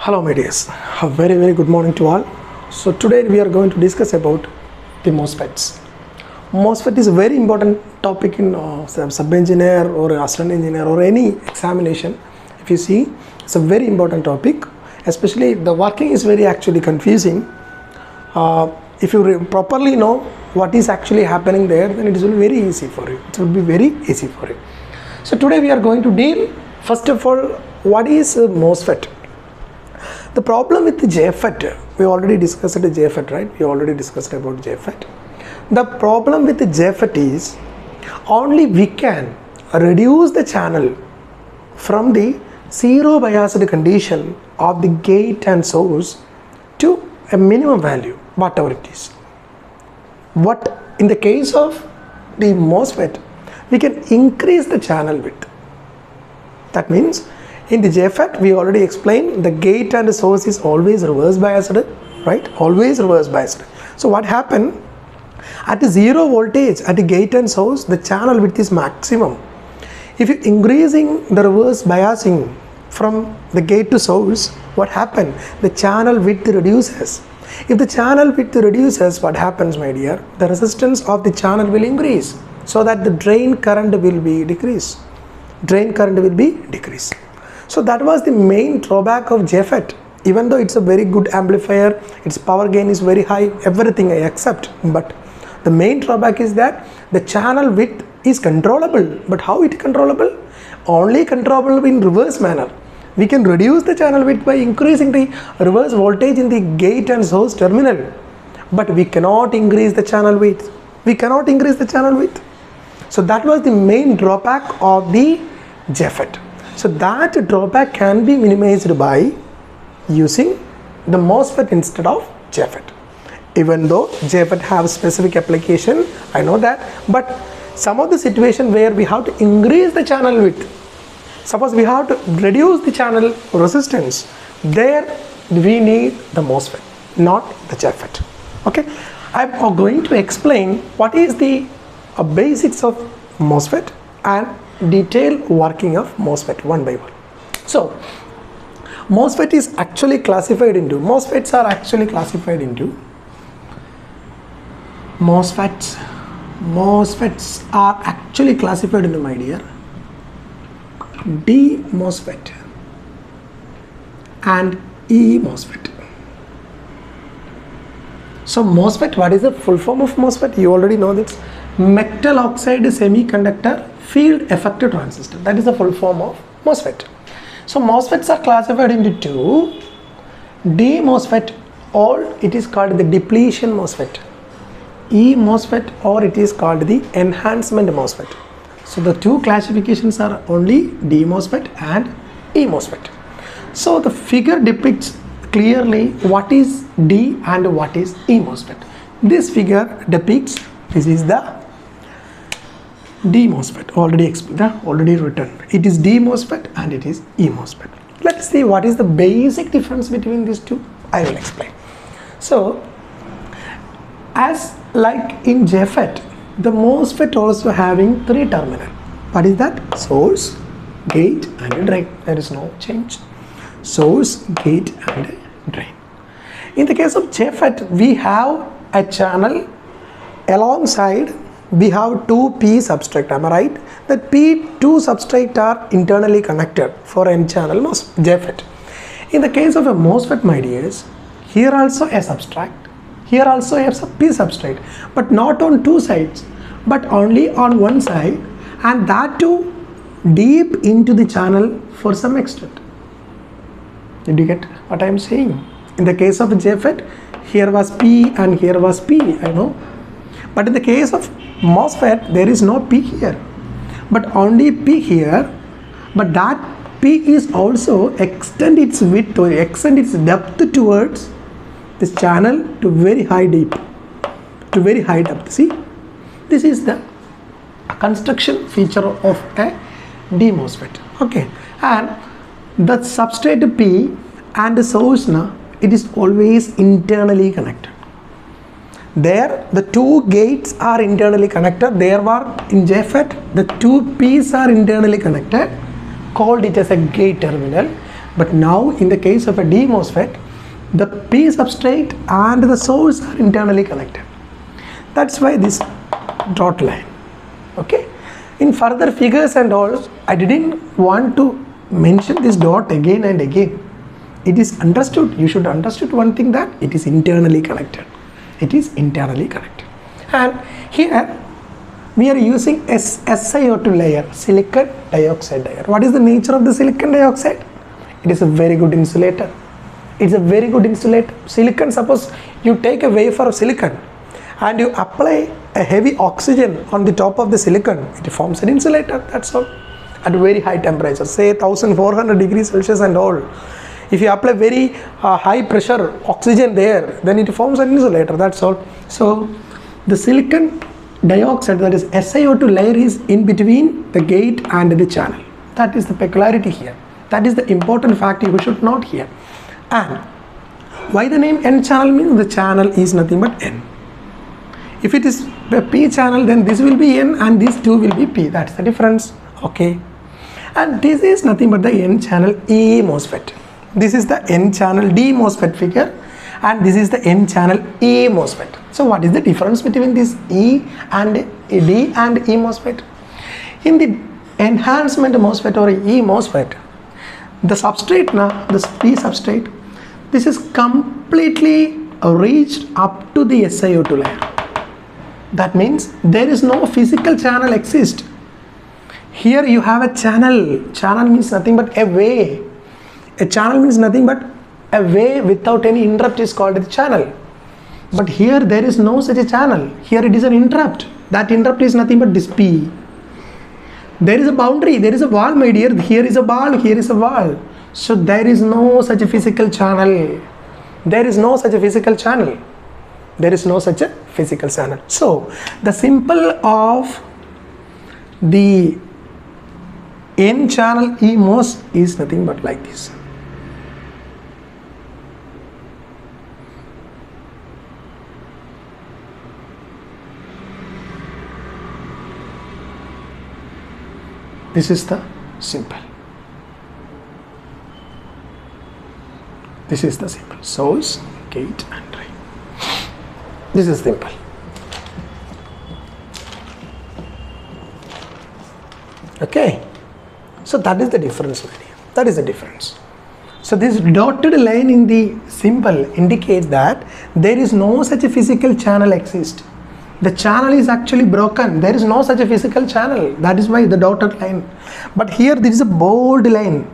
Hello my dears, a very good morning to all. So today we are going to discuss about the Mosfets. Mosfet is a very important topic in sub-engineer or assistant engineer or any examination. If you see, it's a very important topic, especially the working is very actually confusing. If you properly know what is actually happening there, then it will be very easy for you. It will be very easy for you. So today we are going to deal, first of all, what is a Mosfet? The problem with the JFET, we already discussed the JFET, right? We already discussed about JFET. The problem with the JFET is only we can reduce the channel from the zero biased condition of the gate and source to a minimum value, whatever it is. What in the case of the MOSFET, we can increase the channel width. That means in the JFET, we already explained the gate and the source is always reverse biased, right? Always reverse biased. So what happened at the zero voltage at the gate and source, the channel width is maximum. If you increasing the reverse biasing from the gate to source, what happened? The channel width reduces. If the channel width reduces, what happens, my dear? The resistance of the channel will increase, so that the drain current will be decreased. Drain current will be decreased. So that was the main drawback of JFET. Even though it's a very good amplifier, its power gain is very high, everything I accept, but the main drawback is that the channel width is controllable. But how it controllable? Only controllable in reverse manner. We can reduce the channel width by increasing the reverse voltage in the gate and source terminal, but we cannot increase the channel width. We cannot increase the channel width. So that was the main drawback of the JFET. So that drawback can be minimized by using the MOSFET instead of JFET. Even though JFET have specific application, I know that, but some of the situation where we have to increase the channel width, suppose we have to reduce the channel resistance, there we need the MOSFET, not the JFET. Okay, I am going to explain what is the basics of MOSFET and detailed working of MOSFET one by one. So MOSFET is actually classified into, MOSFETs are actually classified into, MOSFETs are actually classified into, my dear, D MOSFET and E MOSFET. So MOSFET, what is the full form of MOSFET? You already know this. Metal oxide semiconductor field effect transistor. That is the full form of MOSFET. So MOSFETs are classified into two. D MOSFET, or it is called the depletion MOSFET. E MOSFET, or it is called the enhancement MOSFET. So the two classifications are only D MOSFET and E MOSFET. So the figure depicts clearly what is D and what is E MOSFET. This figure depicts, this is the D MOSFET, already written. It is D MOSFET and it is E MOSFET. Let's see what is the basic difference between these two. I will explain. So, as like in JFET, the MOSFET also having three terminal. What is that? Source, gate and drain. There is no change. Source, gate and drain. In the case of JFET, we have a channel alongside. We have two P substrate, am I right? That P2 substrate are internally connected for N channel JFET. In the case of a MOSFET, my dears, here also a substrate, here also a P substrate, but not on two sides, but only on one side, and that too deep into the channel for some extent. Did you get what I am saying? In the case of JFET, here was P and here was P, I know. But in the case of MOSFET, there is no P here, but only P here, but that P is also extend its width or extend its depth towards this channel to very high deep, to very high depth. See, this is the construction feature of a D MOSFET. Okay, and the substrate P and the source, it is always internally connected. There the two gates are internally connected. There were in JFET the two P's are internally connected, called it as a gate terminal. But now in the case of a D MOSFET, the P substrate and the source are internally connected. That's why this dot line. Okay, in further figures and all, I didn't want to mention this dot again and again. It is understood, you should understood one thing, that it is internally connected. It is internally connected. And here we are using SiO2 layer, silicon dioxide layer. What is the nature of the silicon dioxide? It is a very good insulator. It's a very good insulator. Silicon, suppose you take a wafer of silicon and you apply a heavy oxygen on the top of the silicon, it forms an insulator, that's all. At very high temperature, say 1400 degrees Celsius and all. If you apply very high pressure oxygen there, then it forms an insulator, that's all. So the silicon dioxide, that is SiO2 layer, is in between the gate and the channel. That is the peculiarity here. That is the important fact you should note here. And why the name N channel means the channel is nothing but N. If it is a P channel, then this will be N and these two will be P. That's the difference. Okay. And this is nothing but the N channel E MOSFET. This is the N channel D MOSFET figure, and this is the N channel E MOSFET. So what is the difference between this E and D and E MOSFET? In the enhancement MOSFET or E MOSFET, the substrate now, this P substrate, this is completely reached up to the SiO2 layer. That means there is no physical channel exist. Here you have a channel. Channel means nothing but a way. A channel means nothing but a way without any interrupt is called a channel. But here there is no such a channel. Here it is an interrupt. That interrupt is nothing but this P. There is a boundary, there is a wall, my dear. Here is a ball, here is a wall. So there is no such a physical channel. There is no such a physical channel. There is no such a physical channel. So the symbol of the N channel E MOS is nothing but like this. This is the symbol. This is the symbol. Source, gate and drain. This is simple. Okay. So that is the difference, my dear. That is the difference. So this dotted line in the symbol indicates that there is no such a physical channel exist. The channel is actually broken. There is no such a physical channel. That is why the dotted line. But here there is a bold line.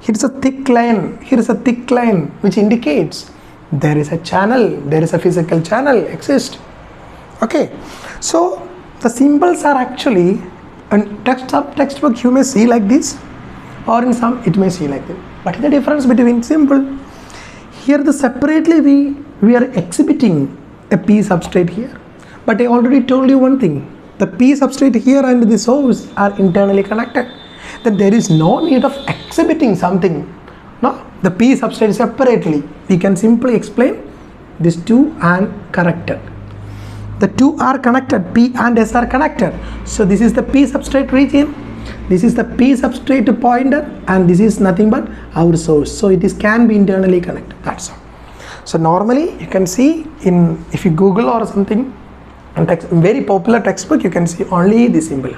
Here is a thick line. Here is a thick line which indicates there is a channel. There is a physical channel exist. Okay. So the symbols are actually, in textbook you may see like this, or in some it may see like this. What is the difference between symbol? Here the separately we are exhibiting a P substrate here. But I already told you one thing. The P substrate here and the source are internally connected. That there is no need of exhibiting something. No, the P substrate separately. We can simply explain these two are connected. The two are connected. P and S are connected. So this is the P substrate region. This is the P substrate pointer, and this is nothing but our source. So it is can be internally connected. That's all. So normally you can see in, if you Google or something, very popular textbook, you can see only this symbol.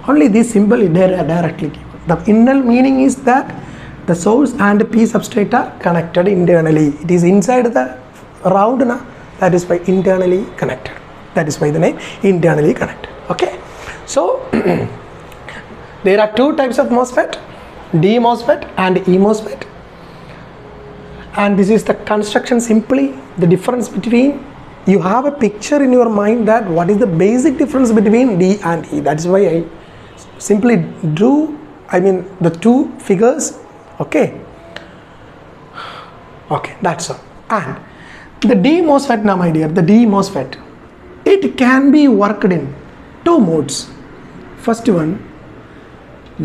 Only this symbol is directly given. The inner meaning is that the source and the P substrate are connected internally. It is inside the round, that is why internally connected. That is why the name internally connected. Okay. So there are two types of MOSFET, D MOSFET and E MOSFET. And this is the construction simply, the difference between. You have a picture in your mind that what is the basic difference between D and E. That is why I simply drew, the two figures. Okay. Okay, that's all. And the D MOSFET now, my dear, the D MOSFET, it can be worked in two modes. First one,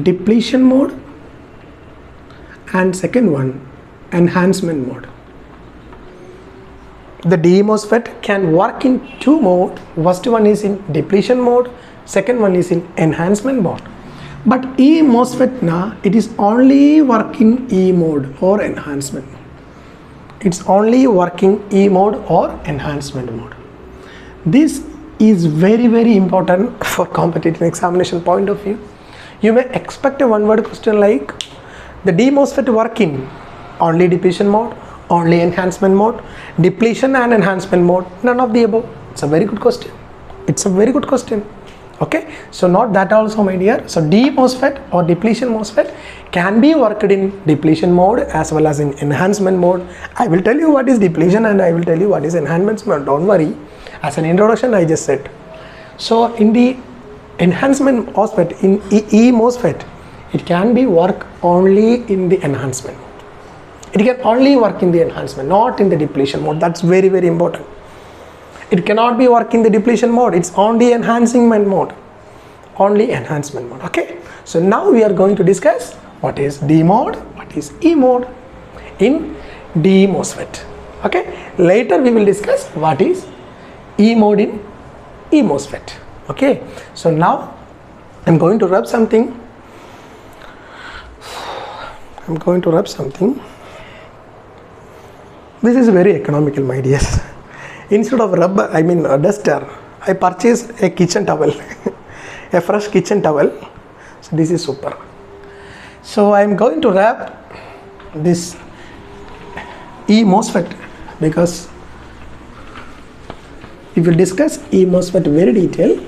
depletion mode, and second one, enhancement mode. The D MOSFET can work in two modes. First one is in depletion mode, second one is in enhancement mode. But E MOSFET na, it is only working E mode or enhancement. It's only working E mode or enhancement mode. This is very important for competitive examination point of view. You may expect a one word question like the D MOSFET working only depletion mode, only enhancement mode, depletion and enhancement mode, none of the above. It's a very good question. It's a very good question. Okay, so not that also, my dear. So D MOSFET or depletion MOSFET can be worked in depletion mode as well as in enhancement mode. I will tell you what is depletion and I will tell you what is enhancement mode. Don't worry. As an introduction, I just said. So in the enhancement MOSFET, in E MOSFET, it can be work only in the enhancement mode. It can only work in the enhancement, not in the depletion mode. That's very important. It cannot be work in the depletion mode. It's only enhancement mode. Only enhancement mode. Okay. So now we are going to discuss what is D mode, what is E mode in D MOSFET. Okay. Later we will discuss what is E mode in E MOSFET. Okay. So now I'm going to rub something. This is very economical, my dears. Instead of rubber, a duster, I purchased a kitchen towel, a fresh kitchen towel. So this is super. So I am going to wrap this E MOSFET because we will discuss E MOSFET very detail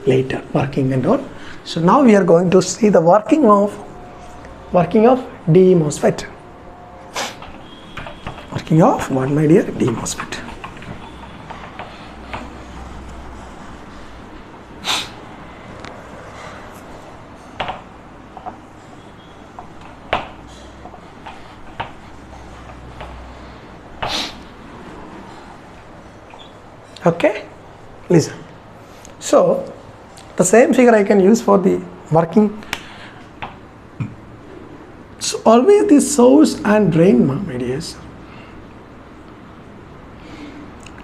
later, working and all. So now we are going to see the working of D MOSFET. Working of what, my dear? D MOSFET. Okay, listen. So the same figure I can use for the working. So always the source and drain, my dears,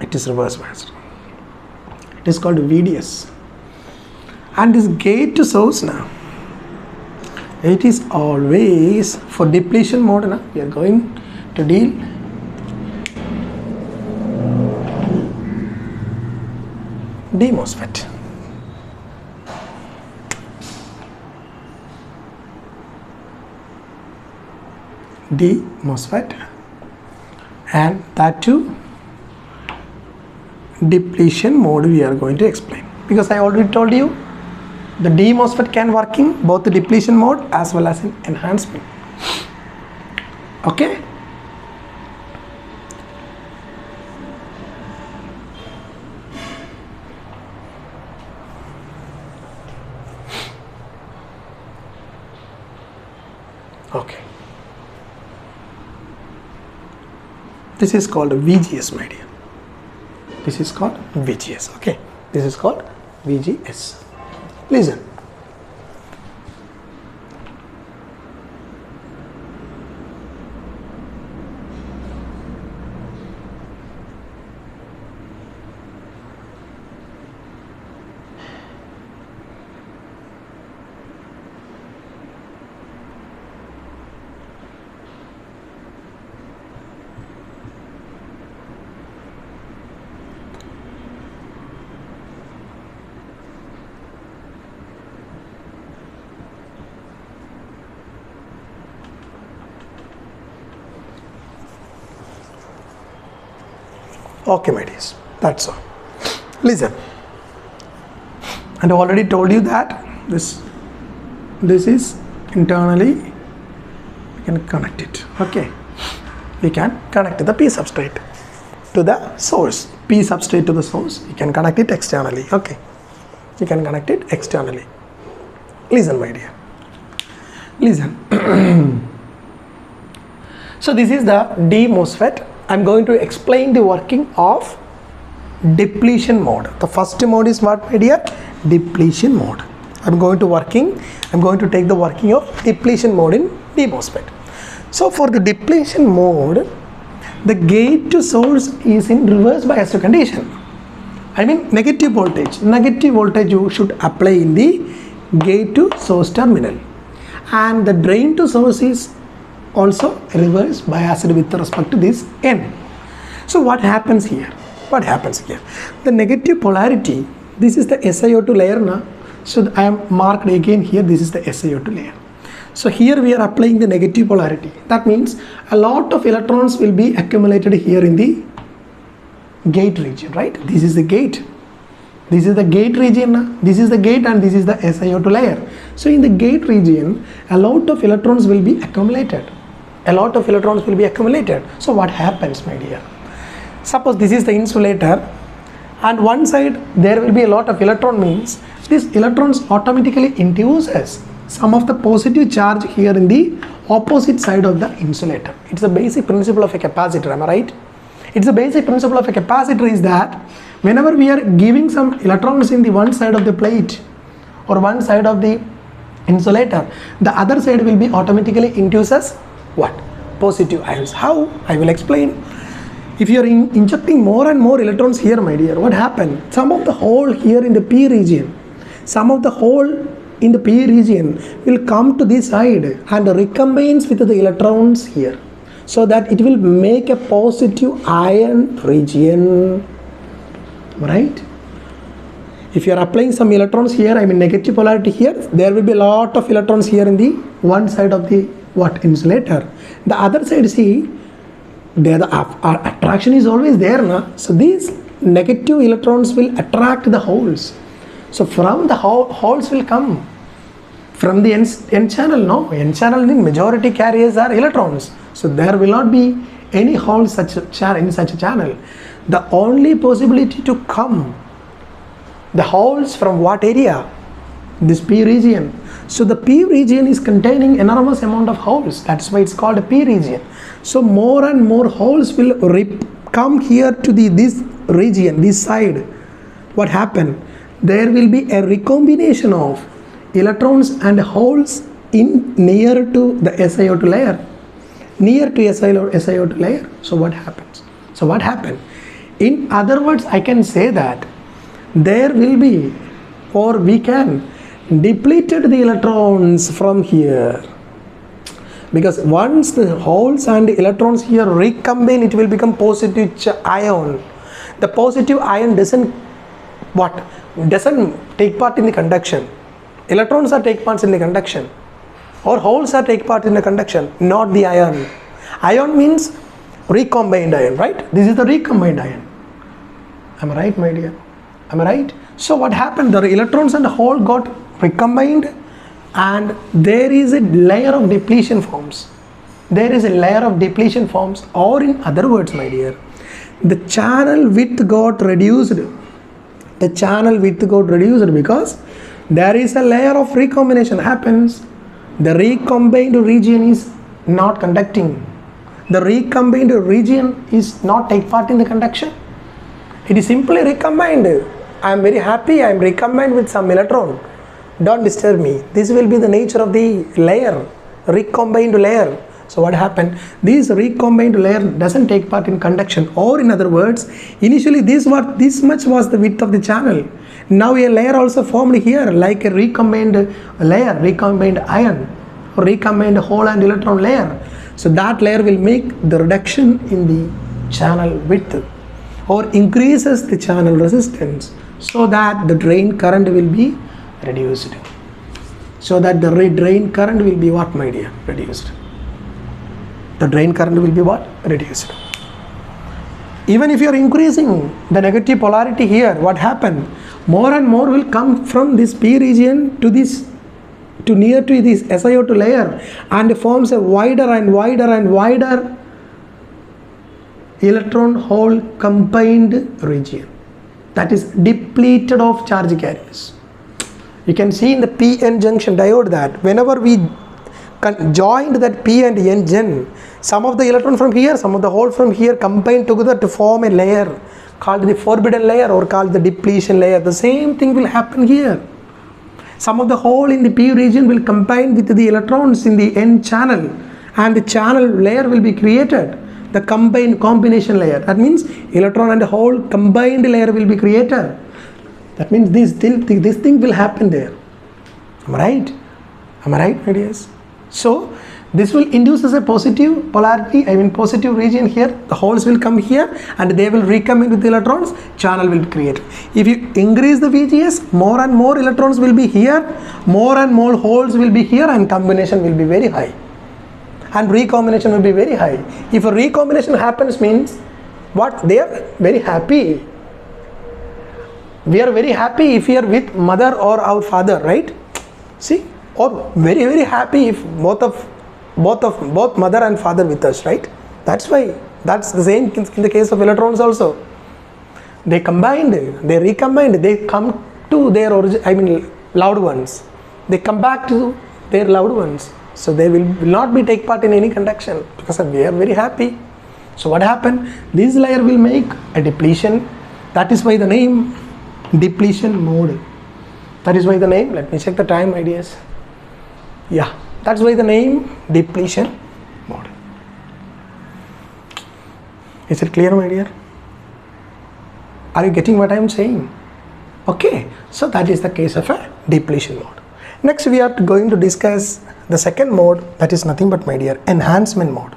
it is reverse biased. It is called VDS. And this gate to source now, it is always for depletion mode now. We are going to deal D MOSFET. D MOSFET, and that too depletion mode we are going to explain, because I already told you the D MOSFET can work in both the depletion mode as well as in enhancement. Okay. Okay. This is called VGS, my dear. This is called VGS. Okay. This is called VGS. Listen. Okay, my dears, that's all. Listen, and I already told you that this is internally, we can connect it. Okay, we can connect the P substrate to the source. P substrate to the source, you can connect it externally. Okay, you can connect it externally. Listen, my dear, listen. So this is the D MOSFET. I'm going to explain the working of depletion mode. The first mode is what, my dear? Depletion mode. I'm going to take the working of depletion mode in D MOSFET. So for the depletion mode, the gate to source is in reverse biased condition. I mean negative voltage. Negative voltage you should apply in the gate to source terminal, and the drain to source is also reverse biased with respect to this N. So what happens here? What happens here? The negative polarity, this is the SiO2 layer now. So I am marked again here, this is the SiO2 layer. So here we are applying the negative polarity. That means a lot of electrons will be accumulated here in the gate region, right? This is the gate. This is the gate region. This is the gate and this is the SiO2 layer. So in the gate region, a lot of electrons will be accumulated. A lot of electrons will be accumulated. So what happens, my dear? Suppose this is the insulator and one side there will be a lot of electron, means these electrons automatically induces some of the positive charge here in the opposite side of the insulator. It's the basic principle of a capacitor, am I right? It's the basic principle of a capacitor is that whenever we are giving some electrons in the one side of the plate or one side of the insulator, the other side will be automatically induces what? Positive ions. How? I will explain. If you are injecting more and more electrons here, my dear, what happens? Some of the hole here in the P region, some of the hole in the P region will come to this side and recombines with the electrons here, so that it will make a positive ion region, right? If you are applying some electrons here, I mean negative polarity here, there will be a lot of electrons here in the one side of the insulator. The other side, see, there the attraction is always there, na? So these negative electrons will attract the holes. So from the holes will come from the N channel, no? N channel in majority carriers are electrons. So there will not be any holes in such a channel. The only possibility to come, the holes from what area? This P region. So the P region is containing enormous amount of holes. That's why it's called a P region. So more and more holes will come here to this region, this side. What happened? There will be a recombination of electrons and holes in near to the SiO2 layer. Near to SiO2 layer. So what happens? So what happened? In other words, I can say that there will be, or we can depleted the electrons from here, because once the holes and the electrons here recombine, it will become positive ion. The positive ion doesn't take part in the conduction. Electrons are take parts in the conduction, or holes are take part in the conduction, not the ion. Ion means recombined ion, right? This is the recombined ion. Am I right, my dear? Am I right? So what happened? The electrons and the hole got recombined and there is a layer of depletion forms. There is a layer of depletion forms, or in other words, my dear, the channel width got reduced. The channel width got reduced because there is a layer of recombination happens. The recombined region is not conducting. The recombined region is not take part in the conduction. It is simply recombined. I am very happy, I am recombined with some electron. Don't disturb me. This will be the nature of the layer, recombined layer. So what happened? This recombined layer doesn't take part in conduction, or in other words, initially this much was the width of the channel. Now a layer also formed here, like a recombined layer, recombined ion, or recombined hole and electron layer. So that layer will make the reduction in the channel width, or increases the channel resistance, so that the drain current will be reduced. So that the drain current will be what, my dear? Reduced. The drain current will be what? Reduced. Even if you are increasing the negative polarity here, what happened? More and more will come from this P region to this, to near to this SiO2 layer, and forms a wider and wider and wider electron hole combined region, that is depleted of charge carriers. You can see in the P-N junction diode that whenever we joined that P and N gen, some of the electron from here, some of the hole from here combine together to form a layer called the forbidden layer, or called the depletion layer. The same thing will happen here. Some of the hole in the P region will combine with the electrons in the N channel, and the channel layer will be created, the combination layer. That means electron and hole combined layer will be created. That means this thing will happen there. Am I right? Am I right, my dears? So this will induce as a positive polarity, I mean positive region here. The holes will come here and they will recombine with the electrons. Channel will be created. If you increase the VGS, more and more electrons will be here, more and more holes will be here, and combination will be very high. And recombination will be very high. If a recombination happens, means what? They are very happy. We are very happy if we are with mother or our father, right? See, or very happy if both mother and father with us, right? That's why. That's the same in the case of electrons also. They combined, they recombined, they come to their loved ones. They come back to their loved ones. So they will not be take part in any conduction because we are very happy. So what happened? This layer will make a depletion. That is why the name depletion mode. That is why the name, let me check the time, ideas. Yeah, that's why the name depletion mode. Is it clear, my dear? Are you getting what I am saying? Okay, so that is the case of a depletion mode. Next we are going to discuss the second mode, that is nothing but, my dear, enhancement mode.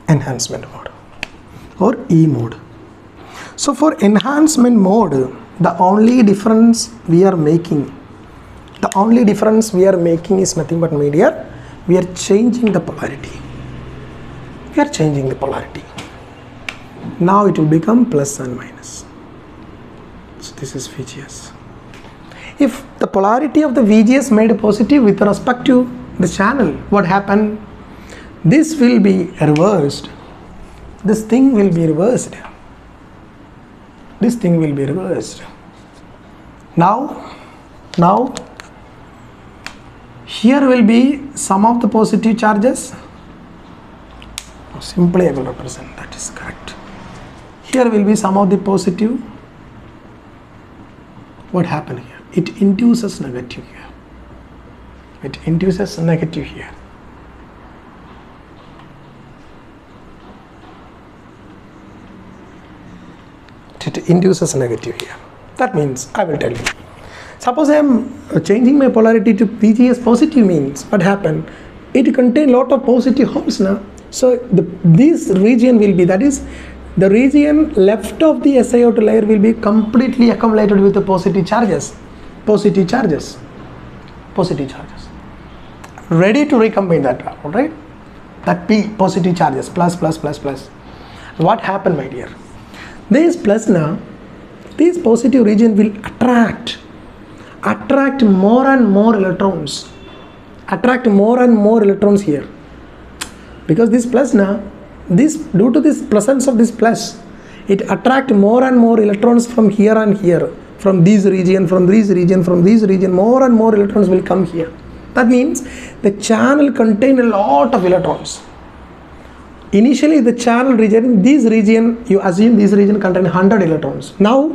Enhancement mode or E mode. So for enhancement mode, the only difference we are making is nothing but, my dear, we are changing the polarity. We are changing the polarity. Now it will become plus and minus. So this is VGS. If the polarity of the VGS made positive with respect to the channel, what happened? This will be reversed. This thing will be reversed. This thing will be reversed. Now here will be some of the positive charges. Simply I will represent, that is correct. Here will be some of the positive. What happened here? It induces negative here. It induces negative here. It induces negative here. That means, I will tell you. Suppose I am changing my polarity to VGS positive, means what happened? It contains lot of positive holes now. So this region will be, that is, the region left of the SiO2 layer will be completely accumulated with the positive charges. Positive charges. Positive charges. Ready to recombine that, alright? That P, positive charges, plus. What happened, my dear? This plus now, this positive region will attract more and more electrons. Attract more and more electrons here. Because this plus now, due to this presence of this plus, it attract more and more electrons from here and here. From this region, from this region, more and more electrons will come here. That means the channel contains a lot of electrons. Initially the channel region, this region, you assume this region contains 100 electrons. Now,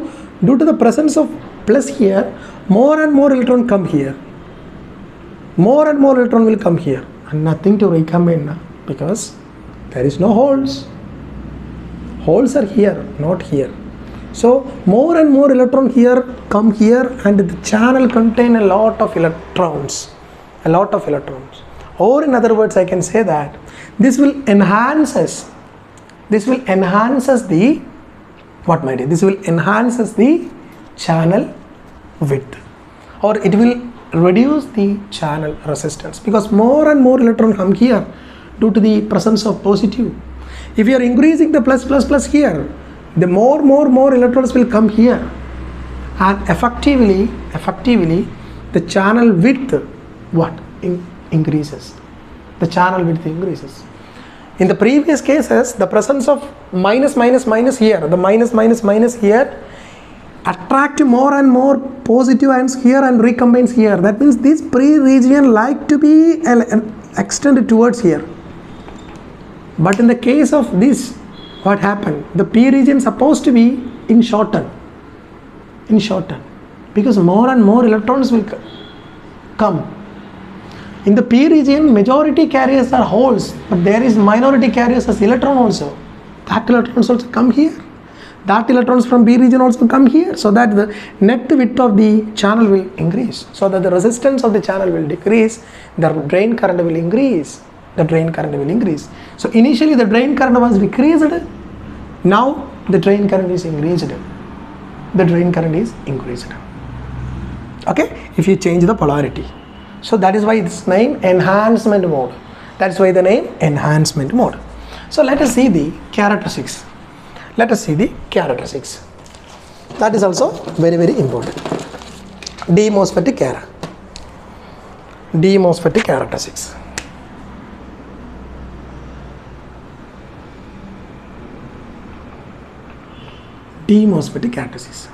due to the presence of plus here, more and more electrons come here. More and more electron will come here. And nothing to recombine now, because there is no holes. Holes are here, not here. So more and more electron here come here, and the channel contain a lot of electrons. Or in other words, I can say that this will enhance us. This will enhance us the, what my dear? This will enhance us the channel width, or it will reduce the channel resistance, because more and more electron come here due to the presence of positive. If you are increasing the plus here, the more electrons will come here, and effectively the channel width increases. The channel width increases. In the previous cases, the presence of minus here, the minus here, attract more and more positive ions here and recombines here. That means this pre-region like to be extended towards here. But in the case of this, what happened? The P region supposed to be in shorten, because more and more electrons will come. In the P region, majority carriers are holes, but there is minority carriers as electron also. That electrons also come here. that electrons from P region also come here, so that the net width of the channel will increase, so that the resistance of the channel will decrease, the drain current will increase, so initially the drain current was decreased, now the drain current is increased, okay, if you change the polarity. So that is why it's named enhancement mode. That's why the name enhancement mode. So let us see the characteristics. That is also very, very important. D MOSFET characteristics. D MOSFET characteristics.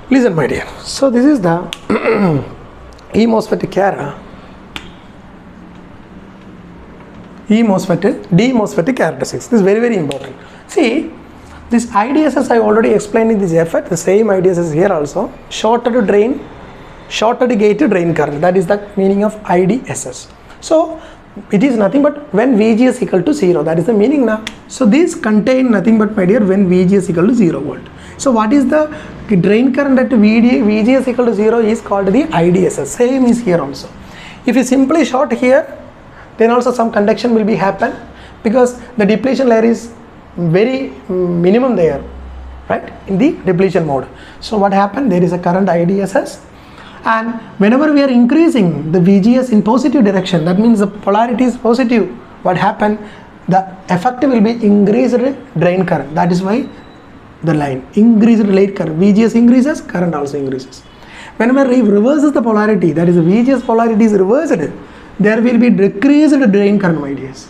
Listen, my dear. So this is the D MOSFET characteristics. This is very, very important. See, this IDSS I already explained in this effort. The same IDSS here also. Shorter gate drain current. That is the meaning of IDSS. So it is nothing but when VGS equal to 0. That is the meaning now. So these contain nothing but, my dear, when VGS equal to 0 volt. So what is the drain current at VGS equal to 0 is called the IDSS. Same is here also. If you simply short here, then also some conduction will be happen, because the depletion layer is very minimum there, right, in the depletion mode. So what happened, there is a current IDSS, and whenever we are increasing the VGS in positive direction, that means the polarity is positive, what happened, the effect will be increased drain current. That is why the line increased late current, VGS increases, current also increases. Whenever it reverses the polarity, that is the VGS polarity is reversed, there will be decreased drain current, my dears.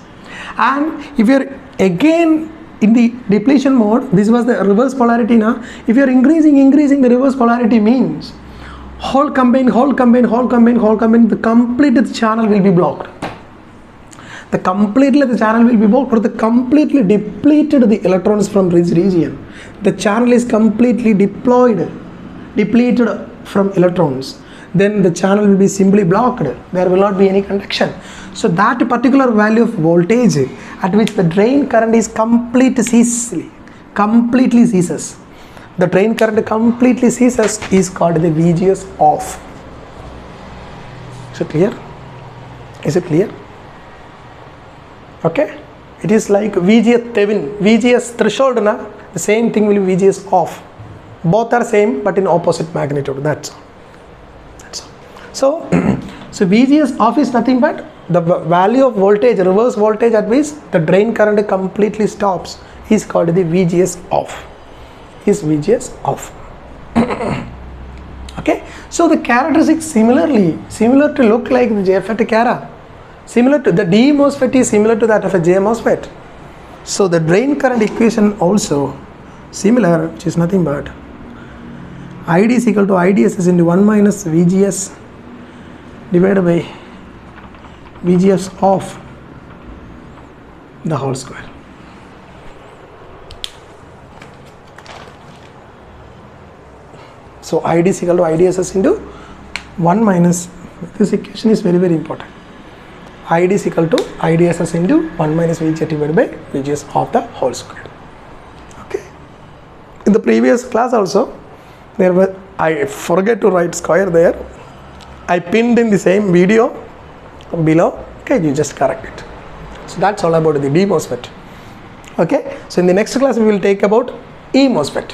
And if you are again in the depletion mode, this was the reverse polarity now. If you are increasing the reverse polarity means whole combine, the complete channel will be blocked. The channel will be blocked, or the completely depleted the electrons from this region. The channel is completely depleted from electrons. Then the channel will be simply blocked. There will not be any conduction. So that particular value of voltage at which the drain current is completely ceases. The drain current completely ceases is called the VGS off. Is it clear? Okay, it is like VGS threshold, the same thing will be VGS off. Both are same but in opposite magnitude. That's all. So VGS off is nothing but the value of voltage, reverse voltage at which the drain current completely stops is called the VGS off. Okay, so the characteristics similar to look like the JFET Cara. Similar to the D MOSFET is similar to that of a J MOSFET. So the drain current equation also similar, which is nothing but ID is equal to IDSS into 1 minus VGS divided by VGS off the whole square. So ID is equal to IDSS into 1 minus, this equation is very, very important. ID is equal to IDSS into 1 minus VGS divided by VGS of the whole square. Okay. In the previous class also, I forget to write square there. I pinned in the same video below. Okay, you just correct it. So that's all about the D MOSFET. Okay. So in the next class we will take about E MOSFET,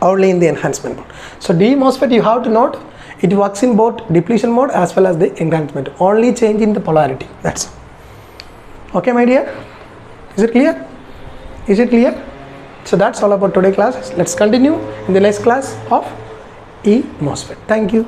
only in the enhancement mode. So D MOSFET you have to note, it works in both depletion mode as well as the enhancement, only change in the polarity. That's all. Okay, my dear, is it clear? So that's all about today's class. Let's continue in the next class of E MOSFET. Thank you.